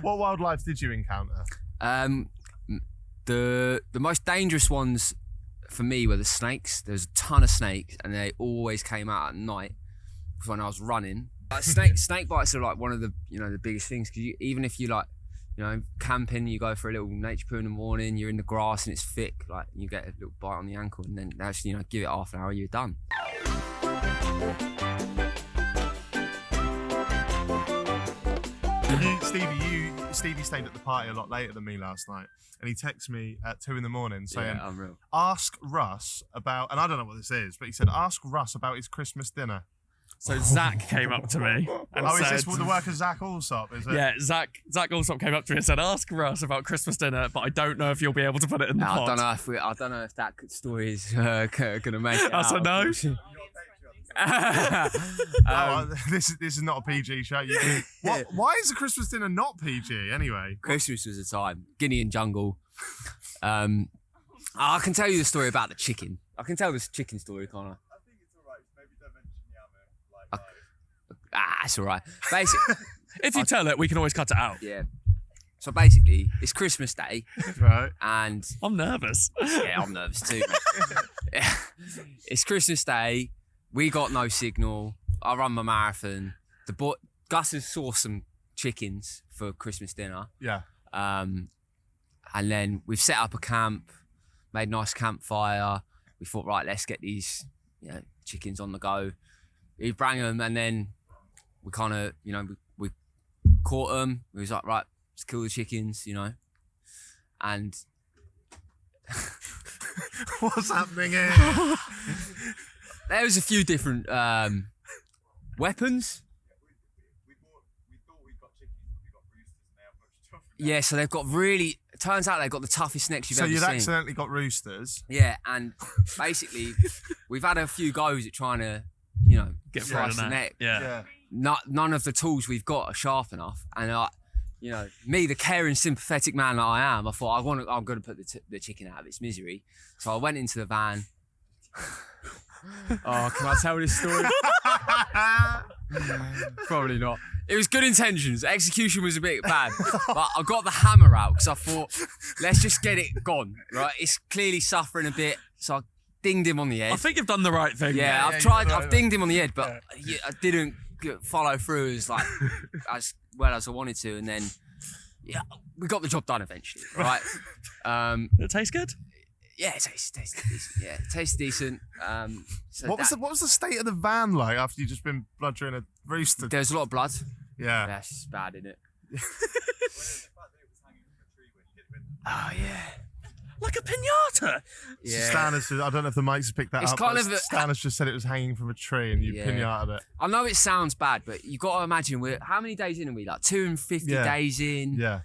What wildlife did you encounter? The most dangerous ones for me were the snakes. There was a ton of snakes, and they always came out at night when I was running. Snake bites are like one of the the biggest things, because even if you like camping, you go for a little nature poo in the morning, you're in the grass and it's thick, like you get a little bite on the ankle, and then that's give it half an hour, you're done. Stevie stayed at the party a lot later than me last night, and he texted me at 2 a.m. saying, Unreal. ask Russ about, and I don't know what this is, but he said, ask Russ about his Christmas dinner. So Zach came up to me and said... is this the work of Zach Allsop, is it? Yeah, Zach Allsop came up to me and said, ask Russ about Christmas dinner, but I don't know if you'll be able to put it in the pod. I don't know if that story is going to make it That's out. a no? This is not a PG show. Why is the Christmas dinner not PG anyway? Christmas was a time. Guinea and jungle. I can tell you the story about the chicken. I can tell this chicken story, can't I? I think it's alright. Maybe don't mention Yama. It's alright. Basically, If you tell it, we can always cut it out. yeah. So basically, it's Christmas Day, Right. and I'm nervous. yeah, I'm nervous too. Mate. It's Christmas Day. We got no signal. I run my marathon. Gus has sourced some chickens for Christmas dinner. Yeah. And then we've set up a camp, made a nice campfire. We thought, right, let's get these chickens on the go. We bring them, and then we kind of, we caught them. We was like, right, let's kill the chickens, and What's happening here? there was a few different weapons. We thought we got chickens, but we got roosters, and they have much tougher. Yeah, so they've got really. It turns out they've got the toughest necks you've So ever you'd seen. accidentally got roosters. Yeah, and basically, we've had a few goes at trying to, Get slice through the the neck. Yeah. None of the tools we've got are sharp enough, and me, the caring, sympathetic man that I am, I thought I'm going to put the chicken out of its misery. So I went into the van. Oh, can I tell this story? Probably not. It was good intentions. Execution was a bit bad, but I got the hammer out because I thought, let's just get it gone. Right? It's clearly suffering a bit, so I dinged him on the head. I think you've done the right thing. Yeah, I've tried. I've dinged him on the head, but I didn't follow through as well as I wanted to, and then we got the job done eventually. Right? It tastes good? Yeah, it tastes decent. Yeah, it tastes decent. So What was the state of the van like after you'd just been bludgeoning a rooster? There's a lot of blood. Yeah. That's just bad, isn't it? The fact that it was hanging from a tree when you hit it. Oh yeah. Like a piñata. Yeah. Stan has, I don't know if the mics have picked that It's up. kind but of a- Stan has just said it was hanging from a tree and you pinataed it. I know it sounds bad, but you got to imagine how many days in are we? Like 250 days in. Yeah.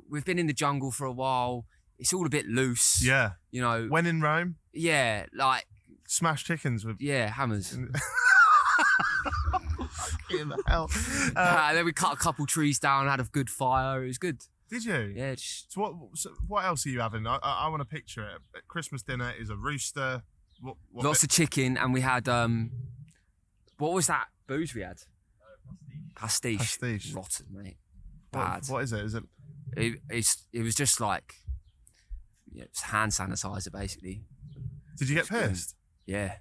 We've been in the jungle for a while. It's all a bit loose. Yeah. When in Rome, Yeah, like smash chickens with. hammers. In the hell. Then we cut a couple trees down, had a good fire. It was good. Did you? Yeah. So what else are you having? I want to picture it. Christmas dinner is a rooster. What Lots of chicken, and we had what was that booze we had? Pastiche. Pastiche. Rotten, mate. Bad. What is it? Is it? It was just like it's hand sanitizer basically. Did you get pissed? Yeah.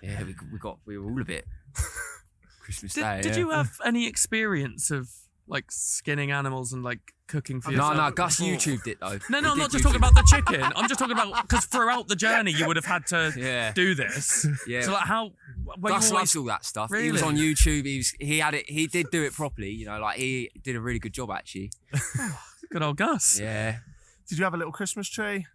Yeah, we were all a bit Christmas Day. Did you have any experience of like skinning animals and like cooking for yourself? No, Gus YouTubed it though. No, I'm He not did just talking YouTube about the chicken. I'm just talking about because throughout the journey you would have had to do this. Yeah. So like how? Gus loves all that stuff. Really? He was on YouTube. He had it. He did do it properly. Like he did a really good job actually. Good old Gus. Yeah. Did you have a little Christmas tree?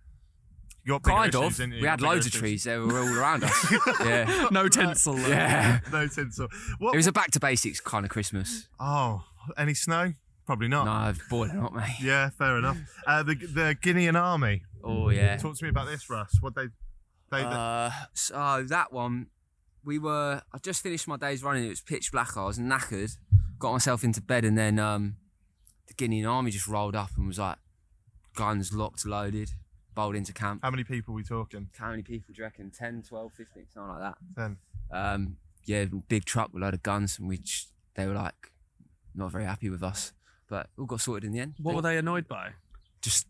You got Kind bigger of. issues, didn't you? We had Bigger loads of issues. trees. They were all around us. Yeah. No tinsel. Yeah. No tinsel. It was a back to basics kind of Christmas. Oh, any snow? Probably not. No, I've bored not mate. Yeah, fair enough. The Guinean army. Oh yeah. Talk to me about this, Russ. What they So that one, I just finished my day's running. It was pitch black. I was knackered. Got myself into bed, and then the Guinean army just rolled up and was like, guns locked, loaded, bowled into camp. How many people are we talking? How many people do you reckon? 10, 12, 15, something like that. 10. Yeah, big truck with a load of guns, and they were like not very happy with us. but all got sorted in the end. What were they annoyed by? Just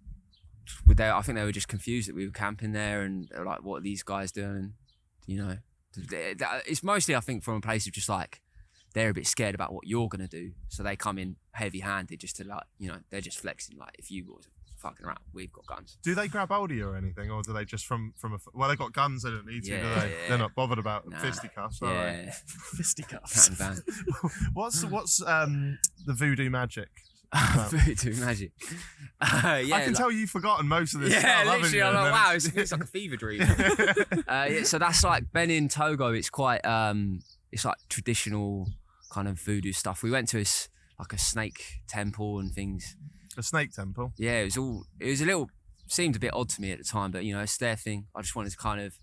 I think they were just confused that we were camping there, and they were like, what are these guys doing? And, you know, it's mostly, I think, from a place of just like, they're a bit scared about what you're going to do. So they come in heavy handed just to like, you know, they're just flexing. Like, if you was fucking around, we've got guns. Do they grab hold of you or anything? Or do they just well, they got guns, they don't need to, Yeah, do they? yeah. They're not bothered about Nah. fisticuffs, are they? Yeah. Fisticuffs. Bang, What's the voodoo magic? bang. Voodoo magic. Yeah, I can tell you've forgotten most of this Yeah, stuff, haven't literally. you? I'm And like, then wow, it's like a fever dream. Yeah, so that's like Benin, Togo. It's quite, it's like traditional kind of voodoo stuff. We went to like a snake temple and things. a snake temple. Yeah, it was a little, seemed a bit odd to me at the time, but you know, it's their thing. I just wanted to kind of,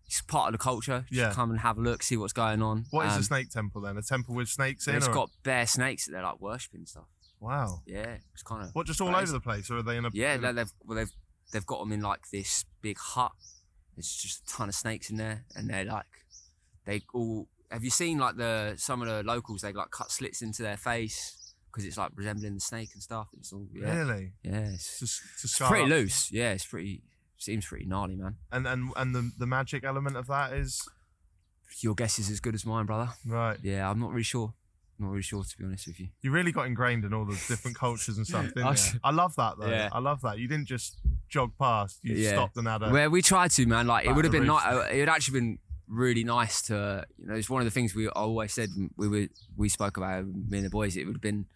it's part of the culture. Just Yeah. come and have a look, see what's going on. What is a snake temple then? A temple with snakes in? It's or- got bare snakes that they're like worshipping and stuff. Wow. Yeah, it's kind of. What, just all over the place, or are they in a? Yeah, in a- they've got them in like this big hut. There's just a ton of snakes in there, and they're like, they all. Have you seen like some of the locals? They like cut slits into their face because it's like resembling the snake and stuff. It's all Really? Yeah, it's It's pretty loose. Yeah, seems pretty gnarly, man. And the magic element of that is Your guess is as good as mine, brother. right. Yeah, I'm not really sure. Not really sure, to be honest with you. You really got ingrained in all the different cultures and stuff, didn't I you? s- I love that though. Yeah. I love that. You didn't just jog past. You Yeah. stopped and had a. Where we tried to, man. Like, it Back would have the been roof. nice. It would actually been really nice to, you know, it's one of the things I always said we spoke about, me and the boys. It would have been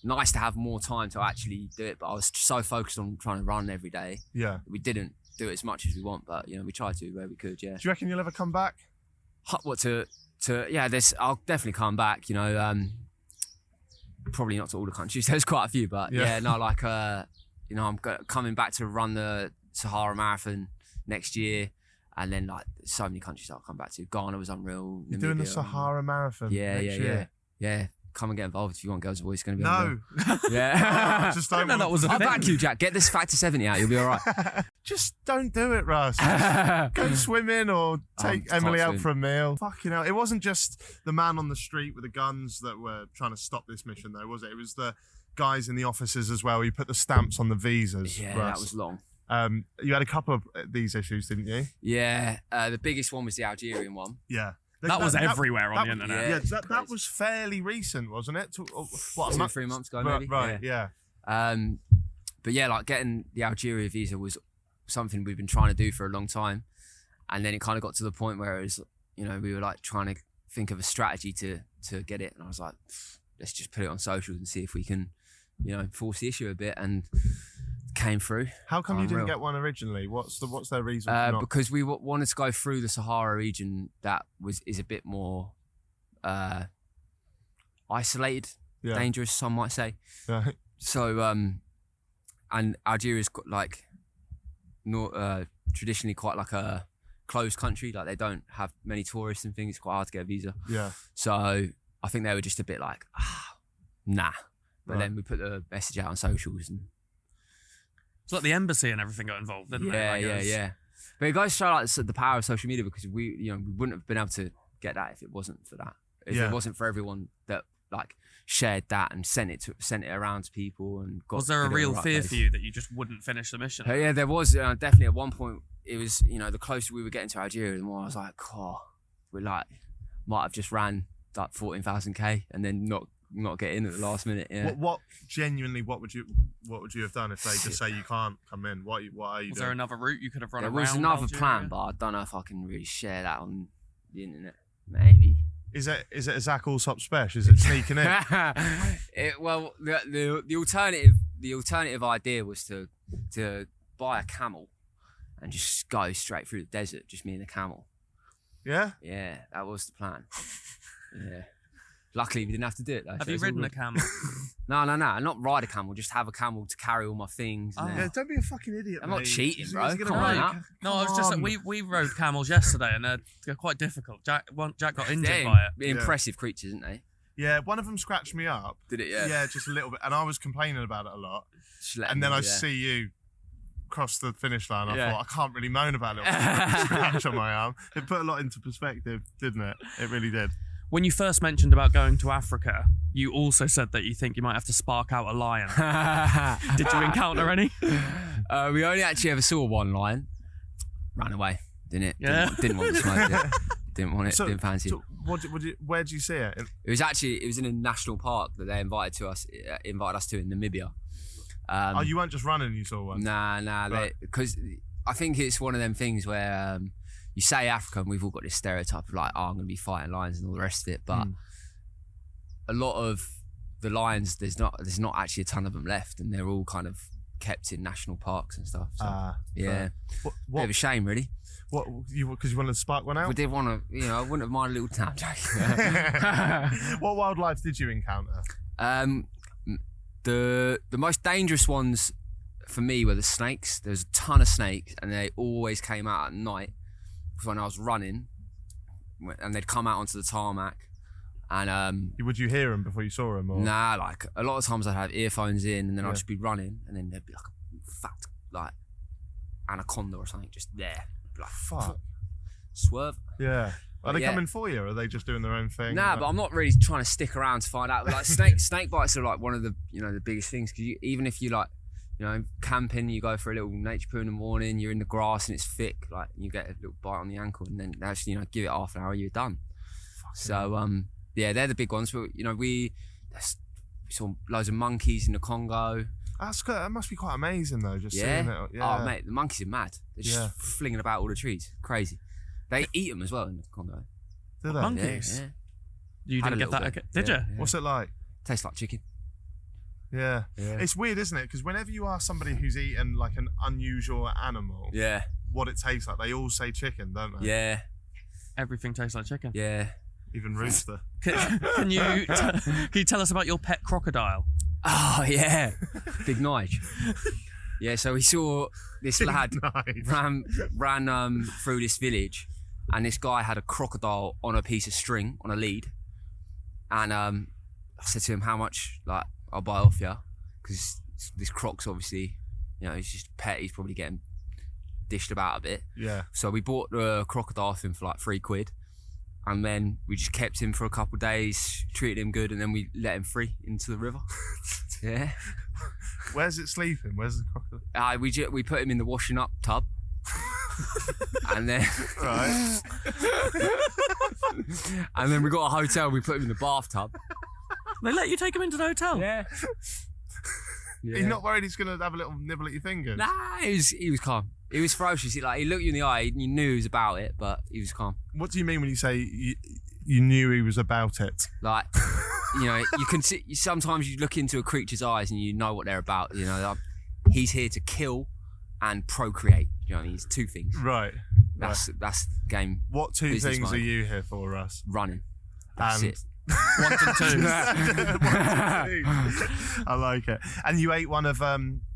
nice to have more time to actually do it, but I was so focused on trying to run every day. Yeah. We didn't do it as much as we want, but you know, we tried to where we could. Yeah. Do you reckon you'll ever come back? What to yeah? I'll definitely come back. You know, probably not to all the countries. There's quite a few, but yeah, no, like you know, I'm coming back to run the Sahara Marathon next year. And then like so many countries I'll come back to. Ghana was unreal. You're doing the Namibia, Sahara Marathon. Yeah, next yeah, year. yeah. Come and get involved if you want, girls and boys. It's going to be No. unreal. Yeah. Just I don't. didn't know that was a I'll thing. back you, Jack. Get this Factor 70 out. You'll be all right. Just don't do it, Russ. Go swimming or take can't Emily out swim. for a meal. Fucking hell. It wasn't just the man on the street with the guns that were trying to stop this mission, though, was it? It was the guys in the offices as well. You put the stamps on the visas. Yeah, Russ. that was long. You had a couple of these issues, didn't you? Yeah. The biggest one was the Algerian one. Yeah. That was everywhere on the that- internet. Yeah, Yeah. that was fairly recent, wasn't it? What, a 2 or month? 3 months ago, Right, maybe. right, yeah. But yeah, like getting the Algeria visa was something we've been trying to do for a long time. And then it kind of got to the point where it was, you know, we were like trying to think of a strategy to get it. And I was like, let's just put it on socials and see if we can, you know, force the issue a bit. And came through. How come you didn't Unreal. get one originally? What's their reason for not? Because we wanted to go through the Sahara region that is a bit more isolated, Yeah. dangerous, some might say. Right. So, and Algeria's got like, traditionally quite like a closed country. Like they don't have many tourists and things. It's quite hard to get a visa. Yeah. So I think they were just a bit like, nah. But Right. then we put the message out on socials and It's like the embassy and everything got involved, didn't they? Like, it was- yeah. But it goes to show like the power of social media, because we wouldn't have been able to get that if it wasn't for that. If Yeah. it wasn't for everyone that like shared that and sent it around to people and got. Was there a put it in real the right fear place. for you that you just wouldn't finish the mission? Yeah, there was definitely at one point. It was, you know, the closer we were getting to Algeria, the more I was like, oh, we like might have just ran like 14,000 and then not get in at the last minute. Yeah. What genuinely? What would you have done if they just say you can't come in? What are you Was there doing? another route you could have run There around? was another Algeria? plan, but I don't know if I can really share that on the internet. Maybe. Is it a Zach Alsop special? Is it sneaking in? Well, the alternative idea was to buy a camel and just go straight through the desert, just me and the camel. Yeah. Yeah, that was the plan. Yeah. Luckily, we didn't have to do it though. Have so you it's all ridden a good. camel? No, not ride a camel. Just have a camel to carry all my things. And Oh. then- Yeah. Don't be a fucking idiot. I'm not mate. cheating, Is- bro. is he gonna Come on ride- now. No, I was just Come we rode camels yesterday and they're quite difficult. Jack got injured They're by it. impressive creatures, aren't they? Yeah. One of them scratched me up. Did it? Yeah. Just a little bit, and I was complaining about it a lot. Just let And them then I know, yeah. see you cross the finish line. I Yeah. thought I can't really moan about it. Scratch on my arm. It put a lot into perspective, didn't it? It really did. When you first mentioned about going to Africa, you also said that you think you might have to spark out a lion. Did you encounter any? We only actually ever saw one lion. Ran away, didn't it? Yeah. Didn't want to smoke it. Didn't want it. Didn't fancy it. So where did you see it? It was in a national park that they invited us to in Namibia. Oh, you weren't just running, you saw one? Nah, Right. because I think it's one of them things where you say Africa and we've all got this stereotype of like, oh, I'm going to be fighting lions and all the rest of it, but a lot of the lions, there's not actually a ton of them left, and they're all kind of kept in national parks and stuff. So, yeah, bit of a shame, really. What because you wanted to spark one out? We did want to, I wouldn't have minded a little town joke. What wildlife did you encounter? The most dangerous ones for me were the snakes. There was a ton of snakes, and they always came out at night when I was running, and they'd come out onto the tarmac. And Would you hear them before you saw them? Or? nah, like a lot of times I'd have earphones in, and then I'd just be running, and then there'd be like a fat like anaconda or something just there. Like, Fuck. Swerve. Yeah. Are they Yeah. coming for you, or are they just doing their own thing? Nah, but I'm not really trying to stick around to find out. Like snake bites are like one of the the biggest things, because even if you like camping, you go for a little nature poo in the morning, you're in the grass and it's thick, like you get a little bite on the ankle, and then that's give it half an hour, you're done. So yeah, they're the big ones. But we saw loads of monkeys in the Congo. That's good. That must be quite amazing though, just Yeah. seeing it. Yeah. Oh mate, the monkeys are mad. They're just flinging about all the trees. Crazy. They eat them as well in the Congo. Do they? Monkeys? Yeah. You Had a didn't get little that? bit. Did Yeah, you? yeah. What's it like? Tastes like chicken. Yeah. Yeah. It's weird, isn't it? Because whenever you ask somebody who's eaten like an unusual animal Yeah. what it tastes like, they all say chicken, don't they? Yeah. Everything tastes like chicken. Yeah. Even rooster. Can you tell us about your pet crocodile? Oh yeah. Big Nige. Yeah, so we saw this lad Nice. ran through this village, and this guy had a crocodile on a piece of string on a lead, and I said to him, how much, like, I'll buy off you, because this croc's obviously, he's just a pet, he's probably getting dished about a bit. Yeah. So we bought the crocodile off him for like £3, and then we just kept him for a couple of days, treated him good, and then we let him free into the river. Yeah. Where's it sleeping? Where's the crocodile? We put him in the washing up tub. And then Right. and then we got a hotel, we put him in the bathtub. They let you take him into the hotel? Yeah. He's not worried he's going to have a little nibble at your fingers? Nah, he was calm. He was ferocious. He looked you in the eye, and you knew he was about it, but he was calm. What do you mean when you say you knew he was about it? Like, you can see, sometimes you look into a creature's eyes and you know what they're about. Like, he's here to kill and procreate. You know what I mean? It's two things. Right. That's game. What two business things mind. are you here for, Russ? Running. That's And- it. 1 to 2. I like it. And you ate one of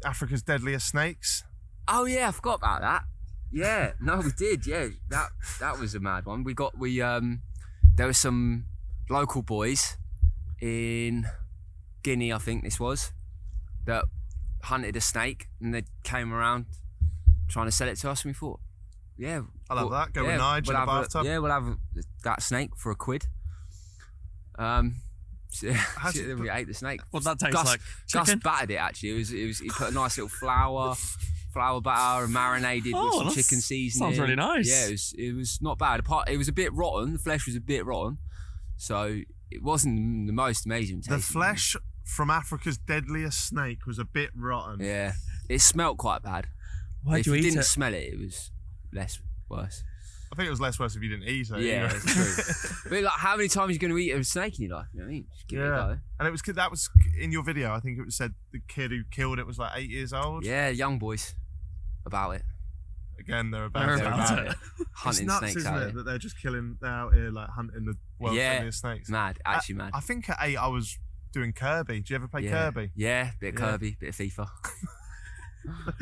Africa's deadliest snakes? Oh yeah, I forgot about that. Yeah, no, we did. Yeah, that was a mad one. There were some local boys in Guinea, I think this was, that hunted a snake, and they came around trying to sell it to us, and we thought, yeah, I love that. Go with Nige in the have bathtub. we'll have that snake for £1. So, How's it- then we ate the snake. What that tastes Gus, like? Gus Chicken? battered it actually. It was. He put a nice little flour batter and marinated with some that's- chicken seasoning. sounds really nice. Yeah, it was not bad. It was a bit rotten. The flesh was a bit rotten, so it wasn't the most amazing taste. The flesh from Africa's deadliest snake was a bit rotten. Yeah, it smelt quite bad. Why'd If you you eat didn't it? smell it, it was less worse. I think it was less worse if you didn't eat it. Yeah, you know? it's true. But like, how many times are you going to eat a snake in your life? You know what I mean? Just give it a go. And that was in your video. I think it was said the kid who killed it was like 8 years old. Yeah, young boys about it. Again, they're about They're it. about it. It's Hunting nuts, snakes isn't out it, here. that they're just killing. They're out here like hunting the world's Yeah. deadliest snakes. Mad, actually mad. I think at 8 I was doing Kirby. Do you ever play Yeah. Kirby? Yeah, bit of Yeah. Kirby, bit of FIFA.